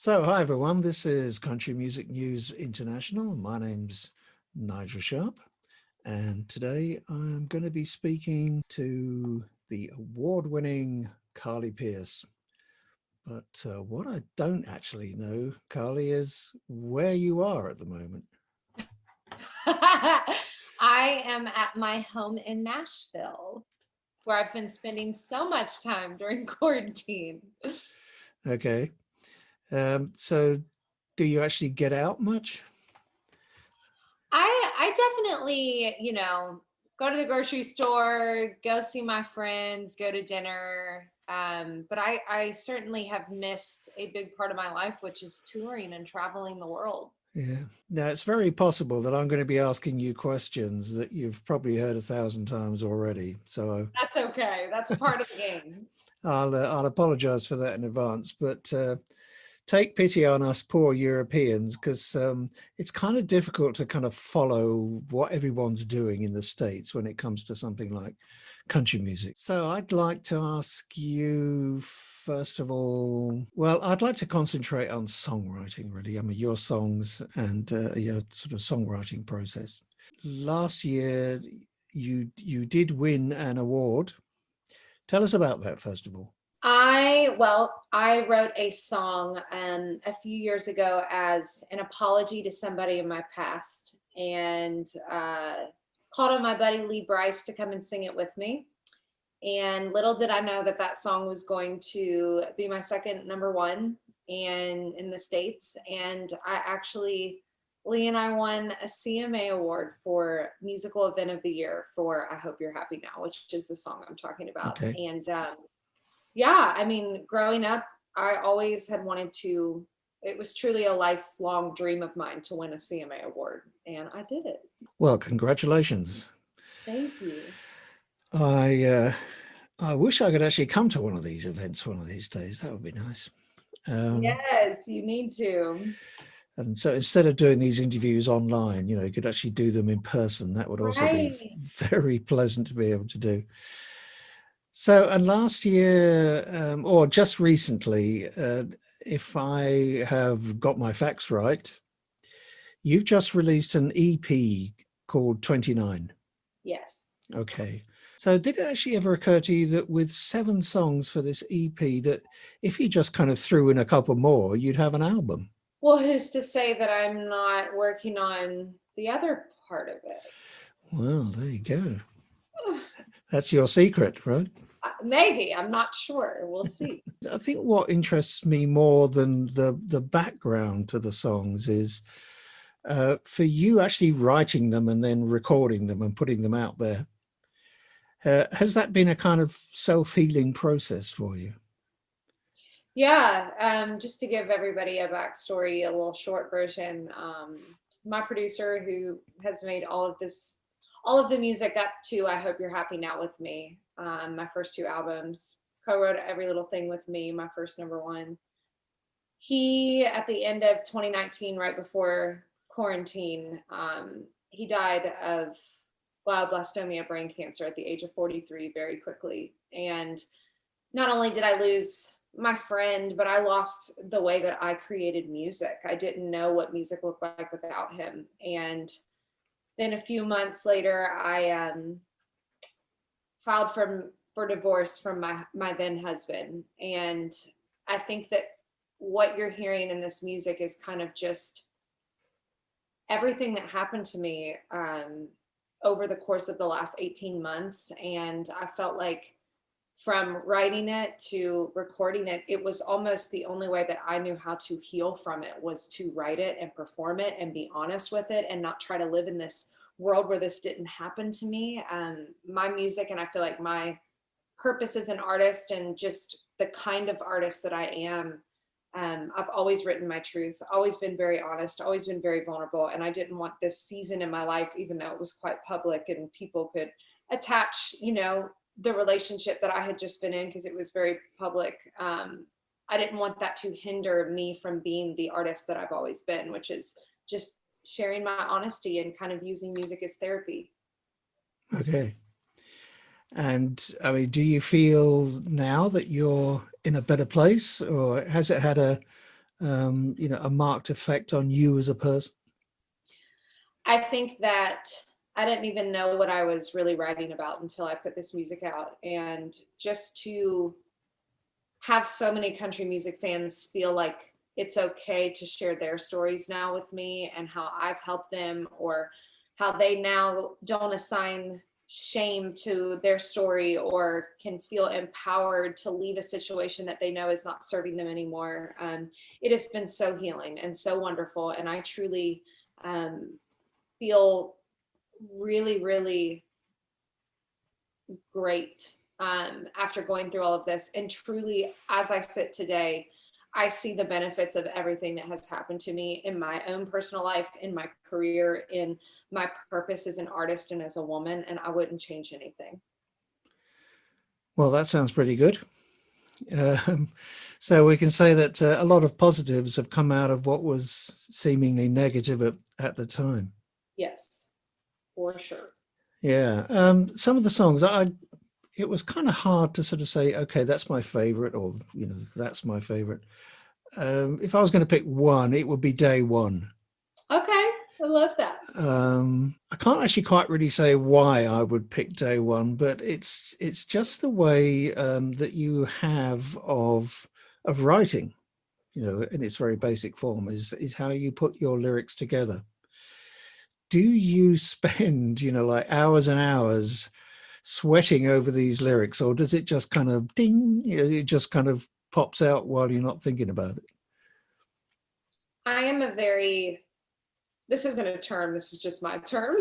So, hi everyone, this is Country Music News International. My name's Nigel Sharpe, and today I'm going to be speaking to the award-winning Carly Pearce. But what I don't actually know, Carly, is where you are at the moment. I am at my home in Nashville, where I've been spending so much time during quarantine. Okay, so do you actually get out much? I definitely, go to the grocery store, go see my friends, go to dinner. But I certainly have missed a big part of my life, which is touring and traveling the world. Yeah. Now, it's very possible that I'm going to be asking you questions that you've probably heard 1,000 times already. So That's okay. That's part of the game. I'll apologize for that in advance, but take pity on us poor Europeans because it's kind of difficult to kind of follow what everyone's doing in the States when it comes to something like country music. So I'd like to ask you, first of all, well, I'd like to concentrate on songwriting, really. I mean, your songs and your sort of songwriting process. Last year, you did win an award. Tell us about that, first of all. I wrote a song a few years ago as an apology to somebody in my past, and called on my buddy Lee Brice to come and sing it with me. And little did I know that that song was going to be my second number one and in the States. And Lee and I won a CMA award for musical event of the year for I Hope You're Happy Now, which is the song I'm talking about. Okay. And yeah, I mean, growing up, I always had wanted to, it was truly a lifelong dream of mine to win a CMA award, and I did it. Well, congratulations. Thank you. I I wish I could actually come to one of these events one of these days. That would be nice. Um, Yes, you need to. and so instead of doing these interviews online, you could actually do them in person. That would also be Right. very pleasant to be able to do. So, and last year, or just recently, if I have got my facts right, you've just released an EP called 29. Yes. Okay. So did it actually ever occur to you that with 7 songs for this EP, that if you just kind of threw in a couple more, you'd have an album? Well, who's to say that I'm not working on the other part of it? Well, there you go. That's your secret, right? Maybe, I'm not sure. We'll see. I think what interests me more than the background to the songs is for you actually writing them and then recording them and putting them out there. Has that been a kind of self-healing process for you? Yeah, just to give everybody a backstory, a little short version. My producer, who has made all of the music up to "I Hope You're Happy Now" with me, my first 2 albums, co-wrote "Every Little Thing" with me, my first number one. He, at the end of 2019, right before quarantine, he died of glioblastoma, brain cancer, at the age of 43, very quickly. And not only did I lose my friend, but I lost the way that I created music. I didn't know what music looked like without him. And then a few months later, I filed for divorce from my then husband. And I think that what you're hearing in this music is kind of just everything that happened to me over the course of the last 18 months. And I felt like from writing it to recording it, it was almost the only way that I knew how to heal from it was to write it and perform it and be honest with it and not try to live in this world where this didn't happen to me. My music, and I feel like my purpose as an artist and just the kind of artist that I am, I've always written my truth, always been very honest, always been very vulnerable. And I didn't want this season in my life, even though it was quite public and people could attach, the relationship that I had just been in because it was very public. I didn't want that to hinder me from being the artist that I've always been, which is just sharing my honesty and kind of using music as therapy. Okay. And I mean, do you feel now that you're in a better place, or has it had a a marked effect on you as a person? I think that I didn't even know what I was really writing about until I put this music out. And just to have so many country music fans feel like it's okay to share their stories now with me and how I've helped them, or how they now don't assign shame to their story or can feel empowered to leave a situation that they know is not serving them anymore. It has been so healing and so wonderful. And I truly feel really, really great after going through all of this. And truly, as I sit today, I see the benefits of everything that has happened to me in my own personal life, in my career, in my purpose as an artist and as a woman, and I wouldn't change anything. Well, that sounds pretty good. So we can say that a lot of positives have come out of what was seemingly negative at the time. Yes, for sure. Yeah. Some of the songs, it was kind of hard to sort of say, okay, that's my favorite, or, that's my favorite. If I was going to pick one, it would be Day One. Okay, I love that. I can't actually quite really say why I would pick Day One, but it's just the way that you have of writing, in its very basic form, is how you put your lyrics together. Do you spend, like hours and hours sweating over these lyrics, or does it just kind of ding, it just kind of pops out while you're not thinking about it? I am this isn't a term, this is just my term.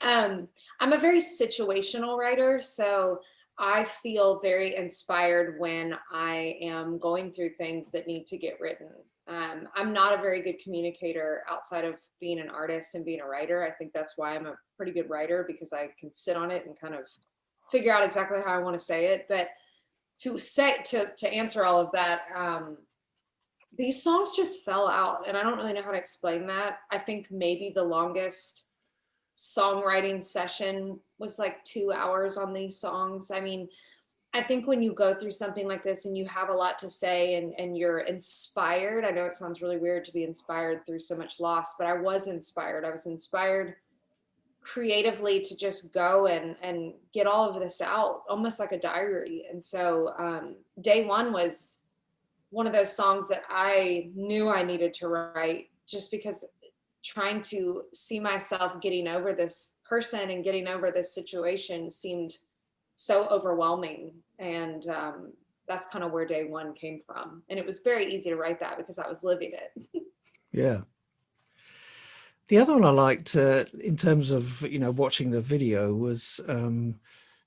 I'm a very situational writer, so I feel very inspired when I am going through things that need to get written. I'm not a very good communicator outside of being an artist and being a writer. I think that's why I'm a pretty good writer, because I can sit on it and kind of figure out exactly how I want to say it. But to answer all of that, these songs just fell out, and I don't really know how to explain that. I think maybe the longest songwriting session was like 2 hours on these songs. I mean, I think when you go through something like this and you have a lot to say, and you're inspired, I know it sounds really weird to be inspired through so much loss, but I was inspired. I was inspired creatively to just go and get all of this out, almost like a diary. And so Day One was one of those songs that I knew I needed to write, just because trying to see myself getting over this person and getting over this situation seemed so overwhelming. And that's kind of where Day One came from. And it was very easy to write that because I was living it. Yeah. The other one I liked in terms of, watching the video was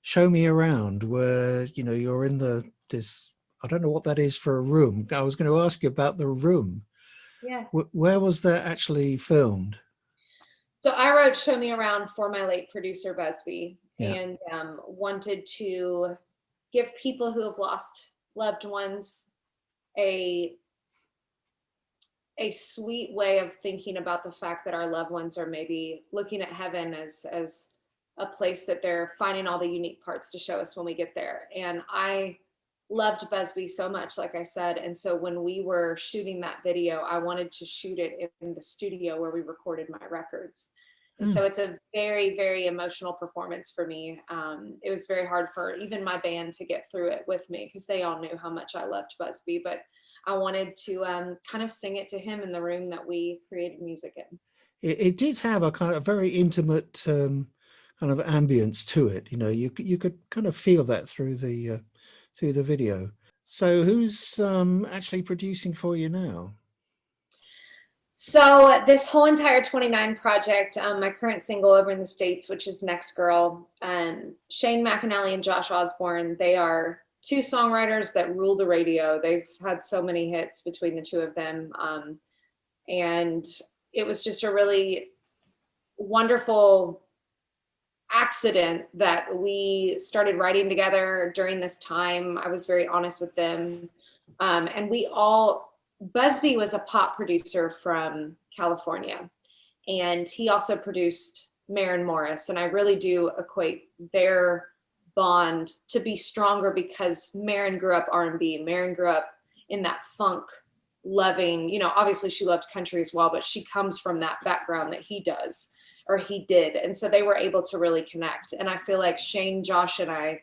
Show Me Around, where, you're in this, I don't know what that is for a room. I was going to ask you about the room. Yeah. Where was that actually filmed? So I wrote Show Me Around for my late producer, busbee, Yeah. and wanted to give people who have lost loved ones a sweet way of thinking about the fact that our loved ones are maybe looking at heaven as a place that they're finding all the unique parts to show us when we get there. And I loved busbee so much, like I said. And so when we were shooting that video, I wanted to shoot it in the studio where we recorded my records. And so it's a very, very emotional performance for me. It was very hard for even my band to get through it with me, because they all knew how much I loved busbee, but I wanted to kind of sing it to him in the room that we created music in. It did have a kind of very intimate kind of ambience to it. You could kind of feel that through the video. So who's actually producing for you now? So this whole entire 29 project, my current single over in the States, which is Next Girl, Shane McAnally and Josh Osborne, they are two songwriters that rule the radio. They've had so many hits between the two of them. And it was just a really wonderful accident that we started writing together during this time. I was very honest with them. And busbee was a pop producer from California, and he also produced Maren Morris. And I really do equate their bond to be stronger because Maren grew up R&B. Maren grew up in that funk loving, you know, obviously she loved country as well, but she comes from that background that he does, or he did. And so they were able to really connect. And I feel like Shane, Josh, and I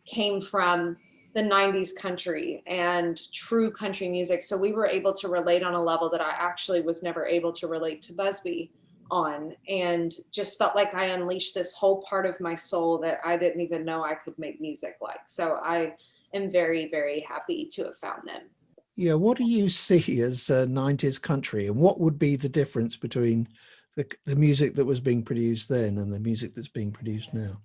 came from the 90s country and true country music. So we were able to relate on a level that I actually was never able to relate to busbee on, and just felt like I unleashed this whole part of my soul that I didn't even know I could make music like. So I am very, very happy to have found them. Yeah, what do you see as 90s country, and what would be the difference between the music that was being produced then and the music that's being produced now?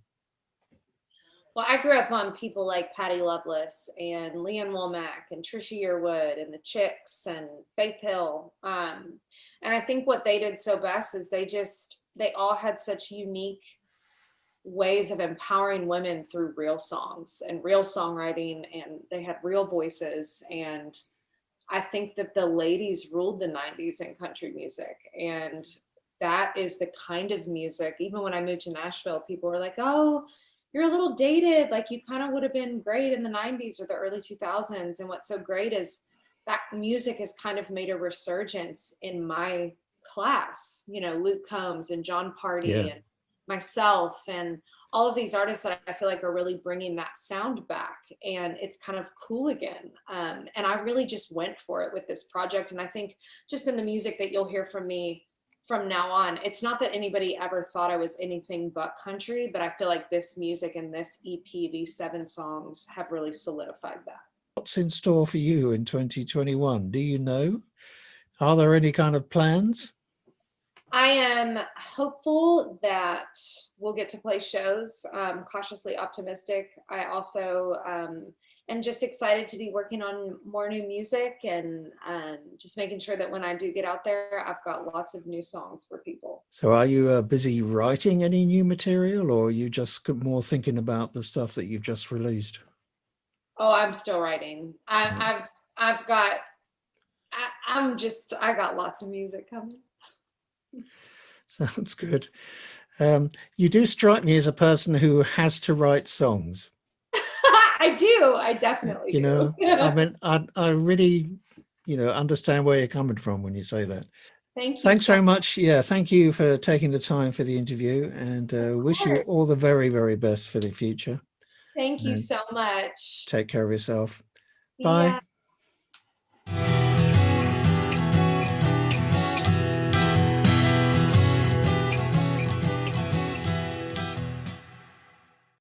Well, I grew up on people like Patty Loveless and Leanne Womack and Trisha Yearwood and the Chicks and Faith Hill. And I think what they did so best is they all had such unique ways of empowering women through real songs and real songwriting, and they had real voices. And I think that the ladies ruled the 90s in country music. And that is the kind of music, even when I moved to Nashville, people were like, oh, you're a little dated. Like, you kind of would have been great in the 90s or the early 2000s. And what's so great is that music has kind of made a resurgence in my class. You know, Luke Combs and John Party and myself and all of these artists that I feel like are really bringing that sound back, and it's kind of cool again. And I really just went for it with this project. And I think just in the music that you'll hear from me from now on, it's not that anybody ever thought I was anything but country, but I feel like this music and this EP, these 7 songs, have really solidified that. What's in store for you in 2021? Do you know? Are there any kind of plans? I am hopeful that we'll get to play shows, cautiously optimistic. I also am just excited to be working on more new music, and just making sure that when I do get out there, I've got lots of new songs for people. So are you busy writing any new material, or are you just more thinking about the stuff that you've just released? Oh, I'm still writing. I got lots of music coming. Sounds good. You do strike me as a person who has to write songs. I do. I definitely do. Know, I mean, I really, understand where you're coming from when you say that. Thank you. Thanks very much. Yeah, thank you for taking the time for the interview, and wish you all the very, very best for the future. Thank you so much. Take care of yourself. See Bye. ya.